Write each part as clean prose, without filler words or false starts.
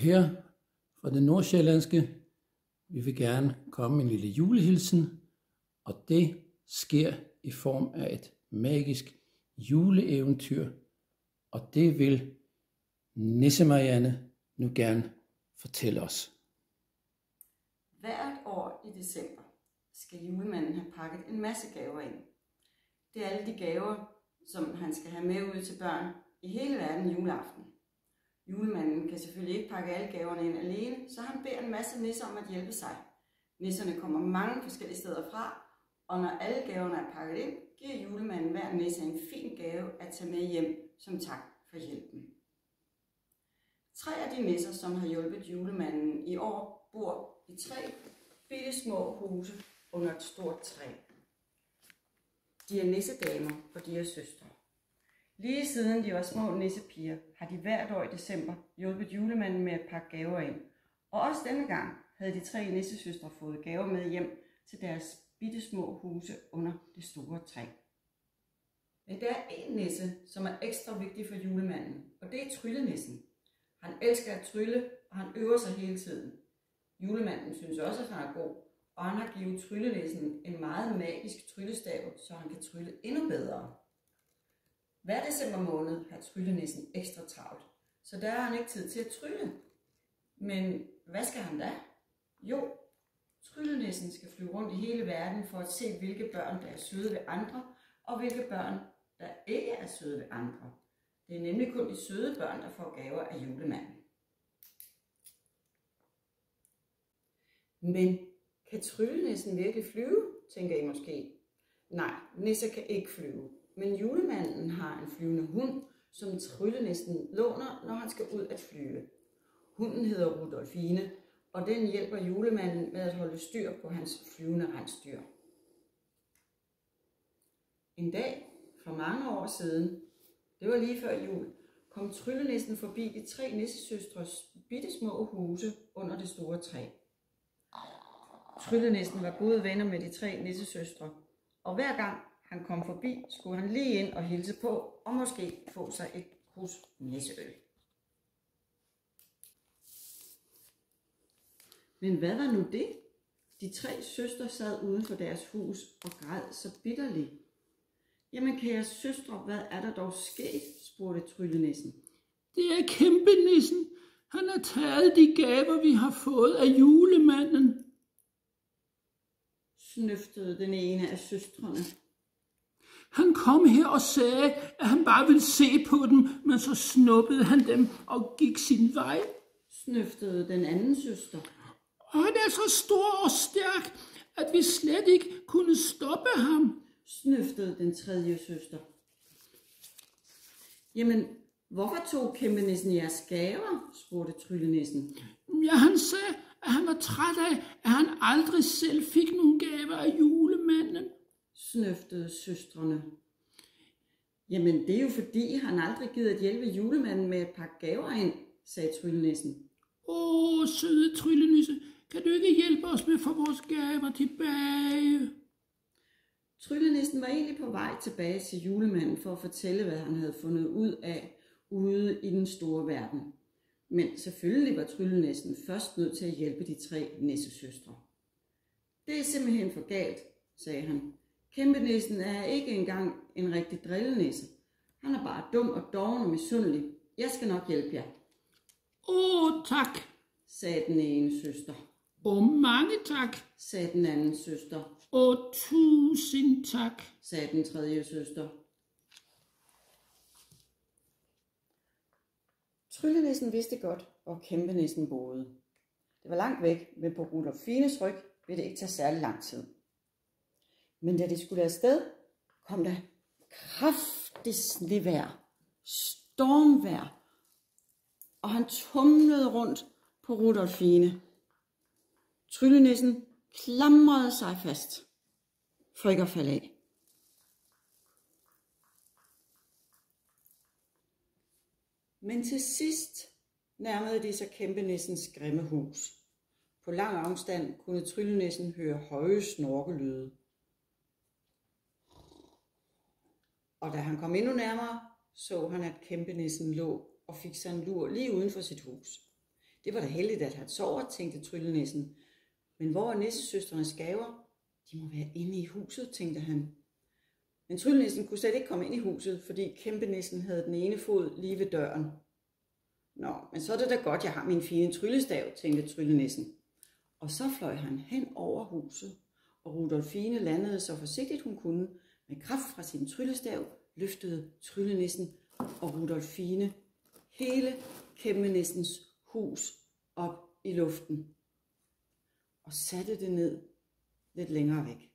her fra det nordsjællandske. Vi vil gerne komme med en lille julehilsen, og det sker i form af et magisk juleeventyr, og det vil Nisse Marianne nu gerne fortælle os. Hvert år i december skal julemanden have pakket en masse gaver ind. Det er alle de gaver, som han skal have med ud til børn i hele verden juleaften. Julemanden kan selvfølgelig ikke pakke alle gaverne ind alene, så han beder en masse nisser om at hjælpe sig. Nisserne kommer mange forskellige steder fra, og når alle gaverne er pakket ind, giver julemanden hver nisse en fin gave at tage med hjem som tak for hjælpen. 3 af de nisser, som har hjulpet julemanden i år, bor i 3 bitte små huse under et stort træ. De er nissedamer, og de er søstre. Lige siden de var små nissepiger, har de hvert år i december hjulpet julemanden med at pakke gaver ind. Og også denne gang havde de 3 nissesøstre fået gaver med hjem til deres bitte små huse under det store træ. Men der er en nisse, som er ekstra vigtig for julemanden, og det er tryllenissen. Han elsker at trylle, og han øver sig hele tiden. Julemanden synes også, at han er god, og han har givet tryllenissen en meget magisk tryllestav, så han kan trylle endnu bedre. Hver december måned har tryllenissen ekstra travlt, så der har han ikke tid til at trylle. Men hvad skal han da? Jo, tryllenissen skal flyve rundt i hele verden for at se, hvilke børn, der er søde ved andre, og hvilke børn, der ikke er søde ved andre. Det er nemlig kun de søde børn, der får gaver af julemanden. Men kan tryllenissen virkelig flyve, tænker I måske? Nej, nisser kan ikke flyve. Men julemanden har en flyvende hund, som tryllenissen låner, når han skal ud at flyve. Hunden hedder Rudolfine, og den hjælper julemanden med at holde styr på hans flyvende rensdyr. En dag for mange år siden, det var lige før jul, kom tryllenissen forbi de 3 nissesøstres bitte små huse under det store træ. Tryllenissen var gode venner med de 3 nissesøstre, og hver gang han kom forbi, skulle han lige ind og hilse på, og måske få sig et hus nisseøl. Men hvad var nu det? De 3 søstre sad uden for deres hus og græd så bitterligt. Jamen kære søstre, hvad er der dog sket? Spurgte tryllenissen. Det er kæmpenissen. Han har taget de gaver, vi har fået af julemanden, snøftede den ene af søstrene. Han kom her og sagde, at han bare ville se på dem, men så snuppede han dem og gik sin vej, snøftede den anden søster. Og han er så stor og stærk, at vi slet ikke kunne stoppe ham, snøftede den tredje søster. Jamen, hvorfor tog kæmpenissen jeres gaver? Spurgte tryllenissen. Ja, han sagde, at han var træt af, at han aldrig selv fik nogen gaver af julemanden, snøftede søstrene. Jamen, det er jo fordi, han aldrig gider at hjælpe julemanden med at pakke gaver ind, sagde tryllenissen. Søde tryllenisse, kan du ikke hjælpe os med at få vores gaver tilbage? Tryllenissen var egentlig på vej tilbage til julemanden for at fortælle, hvad han havde fundet ud af ude i den store verden. Men selvfølgelig var tryllenissen først nødt til at hjælpe de 3 nissesøstre. Det er simpelthen for galt, sagde han. Kæmpenissen er ikke engang en rigtig drillenisse. Han er bare dum og doven og misundelig. Jeg skal nok hjælpe jer. Tak, sagde den ene søster. Mange tak, sagde den anden søster. 1000 tak, sagde den tredje søster. Tryllenissen vidste godt, hvor kæmpenissen boede. Det var langt væk, men på Rudolfines ryg ville det ikke tage særlig lang tid. Men da de skulle afsted, kom der kraftigt snevejr, stormvejr, og han tumlede rundt på Rudolfine. Tryllenissen klamrede sig fast, for ikke at falde af. Men til sidst nærmede de sig kæmpenissens grimme hus. På lang afstand kunne tryllenissen høre høje snorkelyde. Og da han kom endnu nærmere, så han, at kæmpenissen lå og fik sig en lur lige uden for sit hus. Det var da heldigt, at han sover, tænkte tryllenissen. Men hvor er nissesøstrenes gaver? De må være inde i huset, tænkte han. Men tryllenissen kunne slet ikke komme ind i huset, fordi kæmpenissen havde den ene fod lige ved døren. Nå, men så er det da godt, jeg har min fine tryllestav, tænkte tryllenissen. Og så fløj han hen over huset, og Rudolfine landede så forsigtigt hun kunne. Med kraft fra sin tryllestav løftede tryllenissen og Rudolfine hele kæmpenissens hus op i luften og satte det ned lidt længere væk.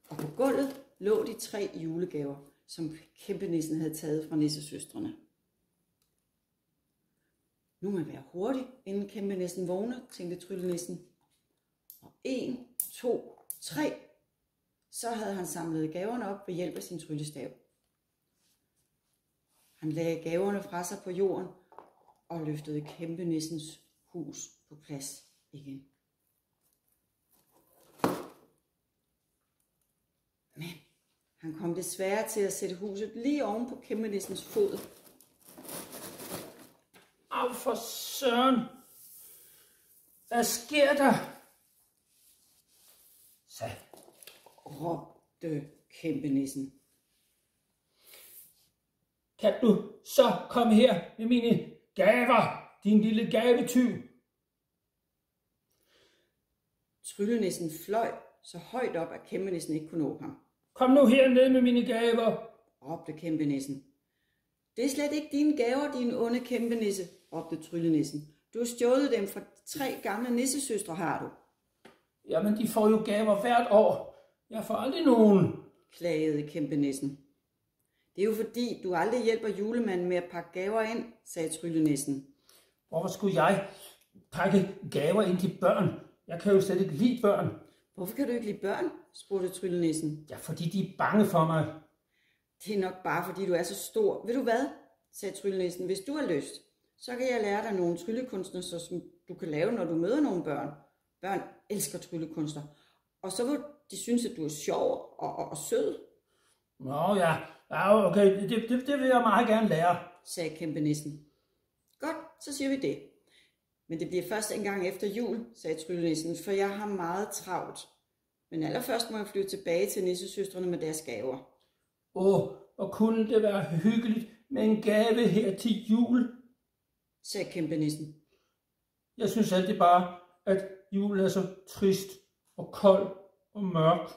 Og på gulvet lå de 3 julegaver, som kæmpenissen havde taget fra nissesøstrene. Nu må man være hurtig, inden kæmpenissen vågner, tænkte tryllenissen. Og 1, 2, 3, så havde han samlet gaverne op ved hjælp af sin tryllestav. Han lagde gaverne fra sig på jorden og løftede kæmpenissens hus på plads igen. Men han kom desværre til at sætte huset lige oven på kæmpenissens fod. Au for søren! Hvad sker der? Så råbte kæmpenissen. Kan du så komme her med mine gaver, din lille gavetyv? Tryllenissen fløj så højt op, at kæmpenissen ikke kunne nå ham. Kom nu herned med mine gaver, råbte kæmpenissen. Det er slet ikke dine gaver, din onde kæmpenisse, råbte tryllenissen. Du har stjålet dem fra 3 gamle nissesøstre, har du. Jamen, de får jo gaver hvert år. Jeg får aldrig nogen, klagede kæmpenissen. Det er jo fordi, du aldrig hjælper julemanden med at pakke gaver ind, sagde tryllenissen. Hvorfor skulle jeg pakke gaver ind til børn? Jeg kan jo slet ikke lide børn. Hvorfor kan du ikke lide børn? spurgte tryllenissen. Ja, fordi de er bange for mig. Det er nok bare fordi du er så stor. Ved du hvad? sagde tryllenissen. Hvis du har lyst, så kan jeg lære dig nogle tryllekunster, som du kan lave, når du møder nogle børn. Børn elsker tryllekunster. Og så vil de synes, at du er sjov og sød. Nå ja, okay, det vil jeg meget gerne lære, sagde kæmpenissen. Godt, så siger vi det. Men det bliver først en gang efter jul, sagde tryllenissen, for jeg har meget travlt. Men allerførst må jeg flyve tilbage til nissesøstrene med deres gaver. Og kunne det være hyggeligt med en gave her til jul, sagde kæmpenissen. Jeg synes altid bare, at jul er så trist og kold og mørk.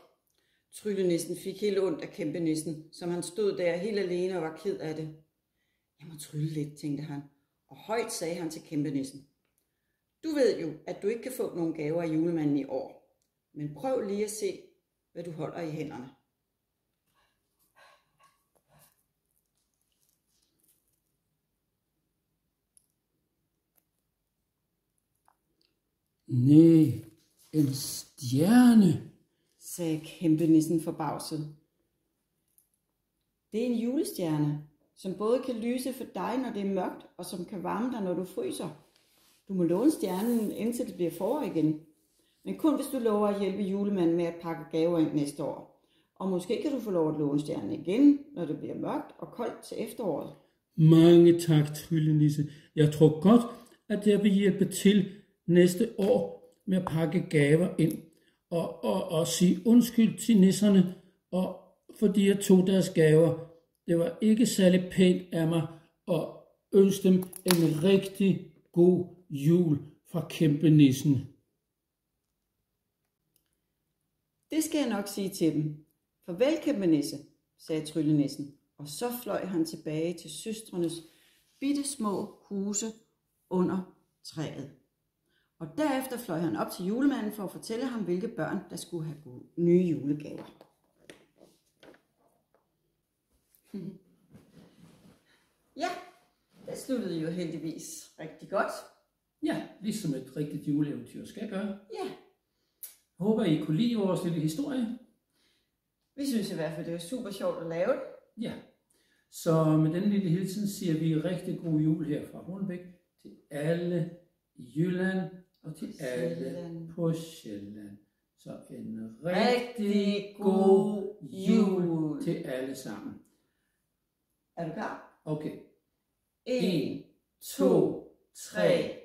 Tryllenissen fik helt ondt af kæmpenissen, som han stod der helt alene og var ked af det. Jeg må trylle lidt, tænkte han, og højt sagde han til kæmpenissen. Du ved jo, at du ikke kan få nogen gaver af julemanden i år, men prøv lige at se, hvad du holder i hænderne. Nej, en stjerne, sagde kæmpenissen forbavset. Det er en julestjerne, som både kan lyse for dig, når det er mørkt, og som kan varme dig, når du fryser. Du må låne stjernen, indtil det bliver forår igen. Men kun hvis du lover at hjælpe julemanden med at pakke gaver ind næste år. Og måske kan du få lov at låne stjernen igen, når det bliver mørkt og koldt til efteråret. Mange tak, tryllenisse. Jeg tror godt, at jeg vil hjælpe til næste år med at pakke gaver ind. Og sige undskyld til nisserne, og fordi jeg tog deres gaver. Det var ikke særlig pænt af mig at ønske dem en rigtig god jul fra kæmpenissen. Det skal jeg nok sige til dem. Farvel, kæmpenisse, sagde tryllenissen, og så fløj han tilbage til søstrenes bitte små huse under træet. Og derefter fløj han op til julemanden for at fortælle ham, hvilke børn, der skulle have nye julegaver. Ja, det sluttede jo heldigvis rigtig godt. Ja, ligesom et rigtigt juleeventyr skal gøre. Ja. Jeg håber, I kunne lide vores lille historie. Vi synes i hvert fald, det var super sjovt at lave det. Ja, så med den lille hilsen siger vi rigtig god jul her fra Hornbæk til alle i Jylland og til alle på Sjælland. Så en rigtig god jul til alle sammen. Er du klar? Okay. 1, 2, 3,